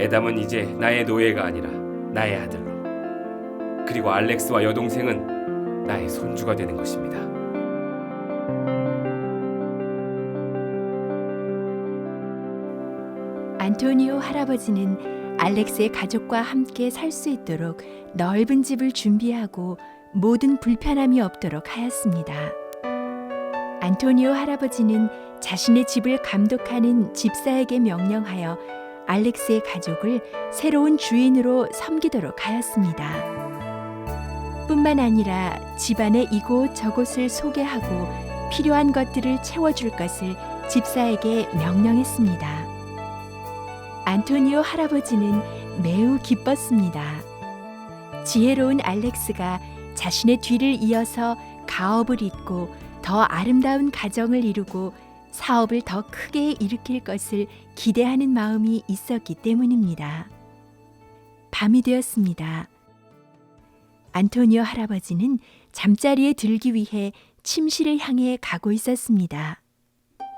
에담은 이제 나의 노예가 아니라 나의 아들로, 그리고 알렉스와 여동생은 나의 손주가 되는 것입니다. 안토니오 할아버지는 알렉스의 가족과 함께 살 수 있도록 넓은 집을 준비하고 모든 불편함이 없도록 하였습니다. 안토니오 할아버지는 자신의 집을 감독하는 집사에게 명령하여 알렉스의 가족을 새로운 주인으로 섬기도록 하였습니다. 뿐만 아니라 집안의 이곳저곳을 소개하고 필요한 것들을 채워줄 것을 집사에게 명령했습니다. 안토니오 할아버지는 매우 기뻤습니다. 지혜로운 알렉스가 자신의 뒤를 이어서 가업을 잇고 더 아름다운 가정을 이루고 사업을 더 크게 일으킬 것을 기대하는 마음이 있었기 때문입니다. 밤이 되었습니다. 안토니오 할아버지는 잠자리에 들기 위해 침실을 향해 가고 있었습니다.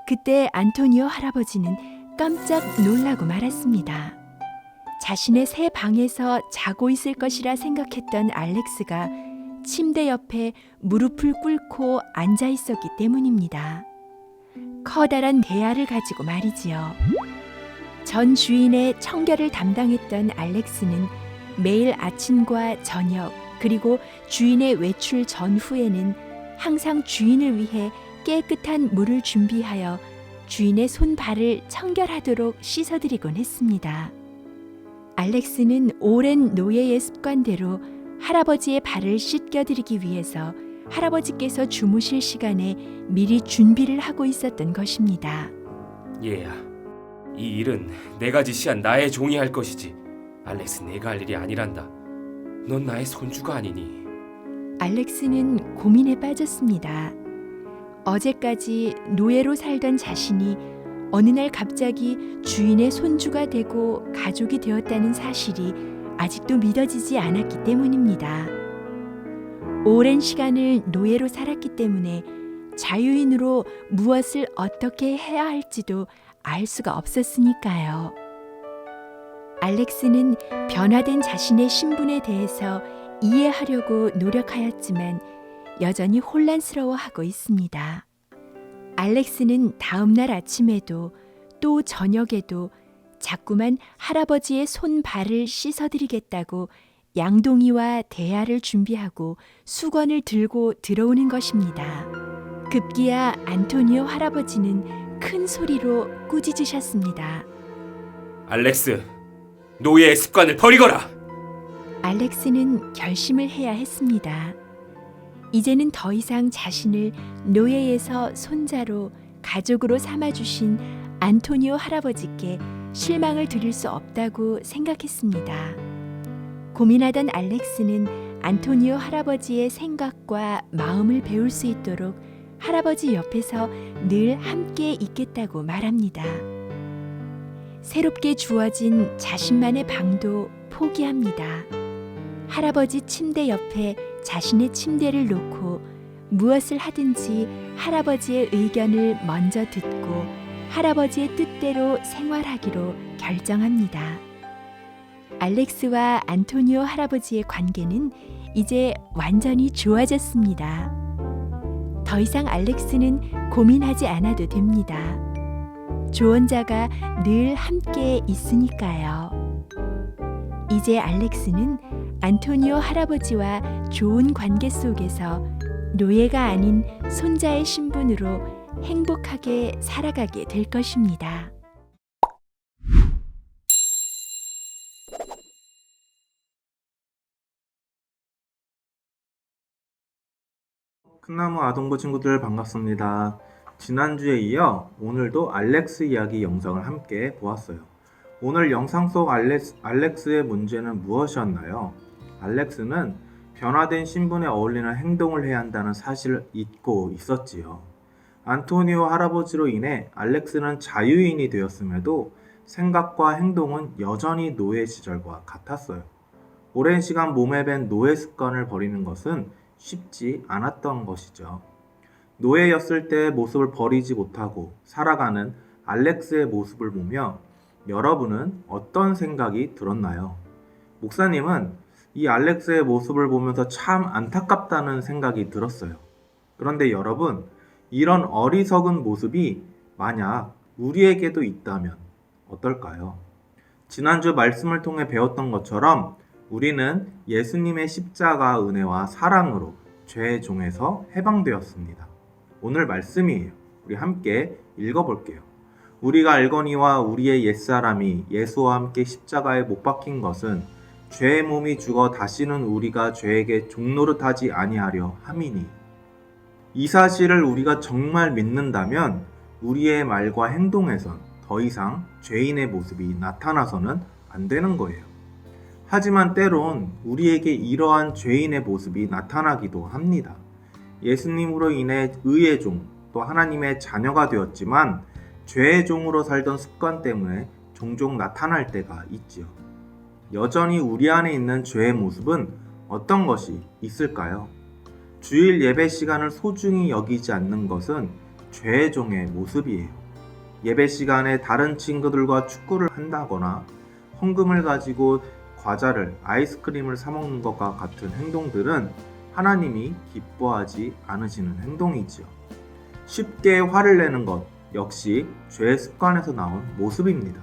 그때 안토니오 할아버지는 깜짝 놀라고 말았습니다. 자신의 새 방에서 자고 있을 것이라 생각했던 알렉스가 침대 옆에 무릎을 꿇고 앉아 있었기 때문입니다. 커다란 대야를 가지고 말이지요. 전 주인의 청결을 담당했던 알렉스는 매일 아침과 저녁 그리고 주인의 외출 전후에는 항상 주인을 위해 깨끗한 물을 준비하여 주인의 손발을 청결하도록 씻어드리곤 했습니다. 알렉스는 오랜 노예의 습관대로 할아버지의 발을 씻겨드리기 위해서 할아버지께서 주무실 시간에 미리 준비를 하고 있었던 것입니다. 얘야, 이 일은 내가 지시한 나의 종이 할 것이지 알렉스 내가 할 일이 아니란다. 넌 나의 손주가 아니니. 알렉스는 고민에 빠졌습니다. 어제까지 노예로 살던 자신이 어느 날 갑자기 주인의 손주가 되고 가족이 되었다는 사실이 아직도 믿어지지 않았기 때문입니다. 오랜 시간을 노예로 살았기 때문에 자유인으로 무엇을 어떻게 해야 할지도 알 수가 없었으니까요. 알렉스는 변화된 자신의 신분에 대해서 이해하려고 노력하였지만 여전히 혼란스러워하고 있습니다. 알렉스는 다음 날 아침에도 또 저녁에도 자꾸만 할아버지의 손발을 씻어드리겠다고 양동이와 대야를 준비하고 수건을 들고 들어오는 것입니다. 급기야 안토니오 할아버지는 큰 소리로 꾸짖으셨습니다. 알렉스, 노예의 습관을 버리거라! 알렉스는 결심을 해야 했습니다. 이제는 더 이상 자신을 노예에서 손자로 가족으로 삼아주신 안토니오 할아버지께 실망을 드릴 수 없다고 생각했습니다. 고민하던 알렉스는 안토니오 할아버지의 생각과 마음을 배울 수 있도록 할아버지 옆에서 늘 함께 있겠다고 말합니다. 새롭게 주어진 자신만의 방도 포기합니다. 할아버지 침대 옆에 자신의 침대를 놓고 무엇을 하든지 할아버지의 의견을 먼저 듣고 할아버지의 뜻대로 생활하기로 결정합니다. 알렉스와 안토니오 할아버지의 관계는 이제 완전히 좋아졌습니다. 더 이상 알렉스는 고민하지 않아도 됩니다. 조언자가 늘 함께 있으니까요. 이제 알렉스는 안토니오 할아버지와 좋은 관계 속에서 노예가 아닌 손자의 신분으로 행복하게 살아가게 될 것입니다. 큰나무 아동부 친구들 반갑습니다. 지난주에 이어 오늘도 알렉스 이야기 영상을 함께 보았어요. 오늘 영상 속 알렉스의 문제는 무엇이었나요? 알렉스는 변화된 신분에 어울리는 행동을 해야 한다는 사실을 잊고 있었지요. 안토니오 할아버지로 인해 알렉스는 자유인이 되었음에도 생각과 행동은 여전히 노예 시절과 같았어요. 오랜 시간 몸에 밴 노예 습관을 버리는 것은 쉽지 않았던 것이죠. 노예였을 때의 모습을 버리지 못하고 살아가는 알렉스의 모습을 보며 여러분은 어떤 생각이 들었나요? 목사님은 이 알렉스의 모습을 보면서 참 안타깝다는 생각이 들었어요. 그런데 여러분, 이런 어리석은 모습이 만약 우리에게도 있다면 어떨까요? 지난주 말씀을 통해 배웠던 것처럼 우리는 예수님의 십자가 은혜와 사랑으로 죄의 종에서 해방되었습니다. 오늘 말씀이에요. 우리 함께 읽어볼게요. 우리가 알거니와 우리의 옛사람이 예수와 함께 십자가에 못 박힌 것은 죄의 몸이 죽어 다시는 우리가 죄에게 종노릇하지 아니하려 함이니, 이 사실을 우리가 정말 믿는다면 우리의 말과 행동에선 더 이상 죄인의 모습이 나타나서는 안 되는 거예요. 하지만 때론 우리에게 이러한 죄인의 모습이 나타나기도 합니다. 예수님으로 인해 의의 종, 또 하나님의 자녀가 되었지만 죄의 종으로 살던 습관 때문에 종종 나타날 때가 있지요. 여전히 우리 안에 있는 죄의 모습은 어떤 것이 있을까요? 주일 예배 시간을 소중히 여기지 않는 것은 죄의 종의 모습이에요. 예배 시간에 다른 친구들과 축구를 한다거나 헌금을 가지고 과자를, 아이스크림을 사 먹는 것과 같은 행동들은 하나님이 기뻐하지 않으시는 행동이지요. 쉽게 화를 내는 것 역시 죄의 습관에서 나온 모습입니다.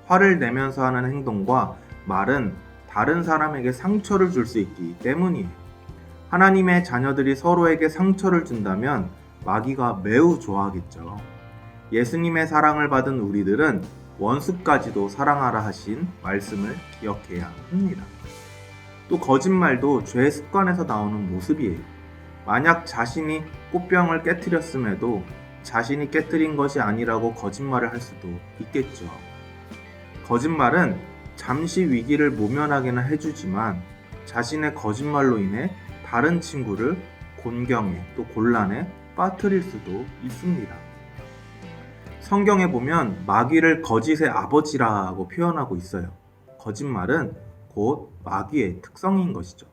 화를 내면서 하는 행동과 말은 다른 사람에게 상처를 줄 수 있기 때문이에요. 하나님의 자녀들이 서로에게 상처를 준다면 마귀가 매우 좋아하겠죠. 예수님의 사랑을 받은 우리들은 원수까지도 사랑하라 하신 말씀을 기억해야 합니다. 또 거짓말도 죄의 습관에서 나오는 모습이에요. 만약 자신이 꽃병을 깨트렸음에도 자신이 깨트린 것이 아니라고 거짓말을 할 수도 있겠죠. 거짓말은 잠시 위기를 모면하게는 해주지만 자신의 거짓말로 인해 다른 친구를 곤경에 또 곤란에 빠뜨릴 수도 있습니다. 성경에 보면 마귀를 거짓의 아버지라고 표현하고 있어요. 거짓말은 곧 마귀의 특성인 것이죠.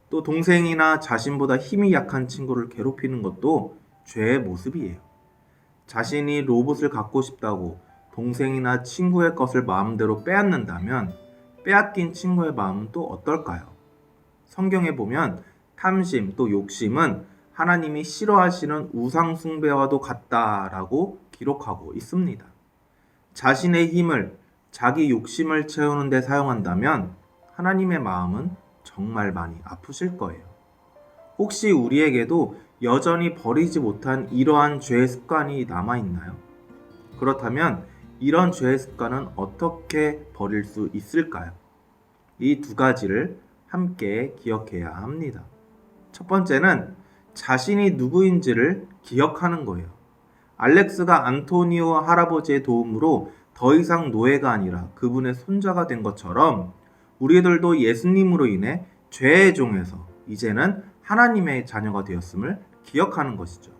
또 동생이나 자신보다 힘이 약한 친구를 괴롭히는 것도 죄의 모습이에요. 자신이 로봇을 갖고 싶다고 동생이나 친구의 것을 마음대로 빼앗는다면 빼앗긴 친구의 마음은 또 어떨까요? 성경에 보면 탐심 또 욕심은 하나님이 싫어하시는 우상 숭배와도 같다라고 기록하고 있습니다. 자신의 힘을, 자기 욕심을 채우는 데 사용한다면 하나님의 마음은 정말 많이 아프실 거예요. 혹시 우리에게도 여전히 버리지 못한 이러한 죄의 습관이 남아있나요? 그렇다면 이런 죄의 습관은 어떻게 버릴 수 있을까요? 이 두 가지를 함께 기억해야 합니다. 첫 번째는 자신이 누구인지를 기억하는 거예요. 알렉스가 안토니오 할아버지의 도움으로 더 이상 노예가 아니라 그분의 손자가 된 것처럼 우리들도 예수님으로 인해 죄의 종에서 이제는 하나님의 자녀가 되었음을 기억하는 것이죠.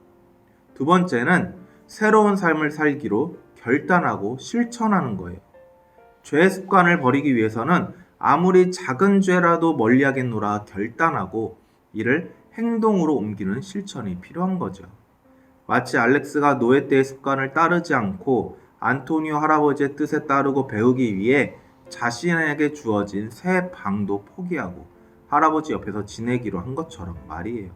두 번째는 새로운 삶을 살기로 결단하고 실천하는 거예요. 죄의 습관을 버리기 위해서는 아무리 작은 죄라도 멀리하겠노라 결단하고 이를 행동으로 옮기는 실천이 필요한 거죠. 마치 알렉스가 노예 때의 습관을 따르지 않고 안토니오 할아버지의 뜻에 따르고 배우기 위해 자신에게 주어진 새 방도 포기하고 할아버지 옆에서 지내기로 한 것처럼 말이에요.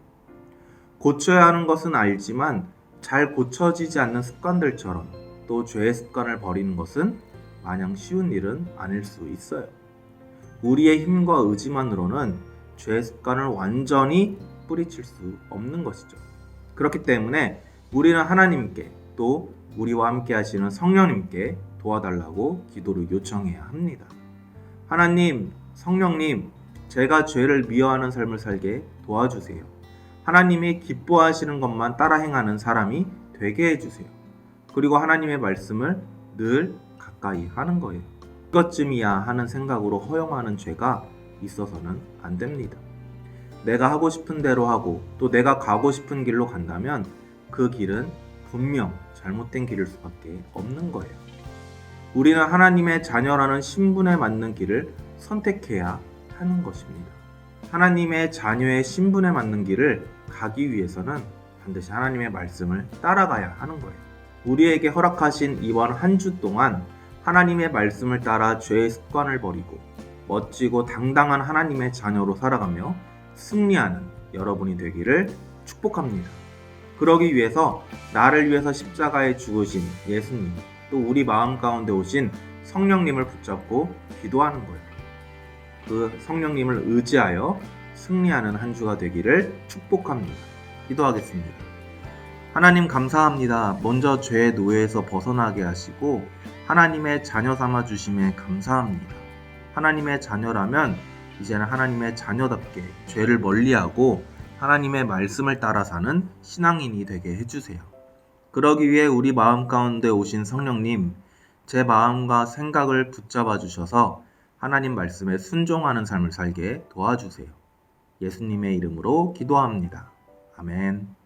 고쳐야 하는 것은 알지만 잘 고쳐지지 않는 습관들처럼 또 죄의 습관을 버리는 것은 마냥 쉬운 일은 아닐 수 있어요. 우리의 힘과 의지만으로는 죄의 습관을 완전히 뿌리칠 수 없는 것이죠. 그렇기 때문에 우리는 하나님께 또 우리와 함께 하시는 성령님께 도와달라고 기도를 요청해야 합니다. 하나님, 성령님, 제가 죄를 미워하는 삶을 살게 도와주세요. 하나님이 기뻐하시는 것만 따라 행하는 사람이 되게 해주세요. 그리고 하나님의 말씀을 늘 가까이 하는 거예요. 이것쯤이야 하는 생각으로 허용하는 죄가 있어서는 안 됩니다. 내가 하고 싶은 대로 하고 또 내가 가고 싶은 길로 간다면 그 길은 분명 잘못된 길일 수밖에 없는 거예요. 우리는 하나님의 자녀라는 신분에 맞는 길을 선택해야 하는 것입니다. 하나님의 자녀의 신분에 맞는 길을 가기 위해서는 반드시 하나님의 말씀을 따라가야 하는 거예요. 우리에게 허락하신 이번 한 주 동안 하나님의 말씀을 따라 죄의 습관을 버리고 멋지고 당당한 하나님의 자녀로 살아가며 승리하는 여러분이 되기를 축복합니다. 그러기 위해서 나를 위해서 십자가에 죽으신 예수님, 또 우리 마음 가운데 오신 성령님을 붙잡고 기도하는 거예요. 그 성령님을 의지하여 승리하는 한 주가 되기를 축복합니다. 기도하겠습니다. 하나님 감사합니다. 먼저 죄의 노예에서 벗어나게 하시고 하나님의 자녀 삼아 주심에 감사합니다. 하나님의 자녀라면 이제는 하나님의 자녀답게 죄를 멀리하고 하나님의 말씀을 따라 사는 신앙인이 되게 해주세요. 그러기 위해 우리 마음 가운데 오신 성령님, 제 마음과 생각을 붙잡아 주셔서 하나님 말씀에 순종하는 삶을 살게 도와주세요. 예수님의 이름으로 기도합니다. 아멘.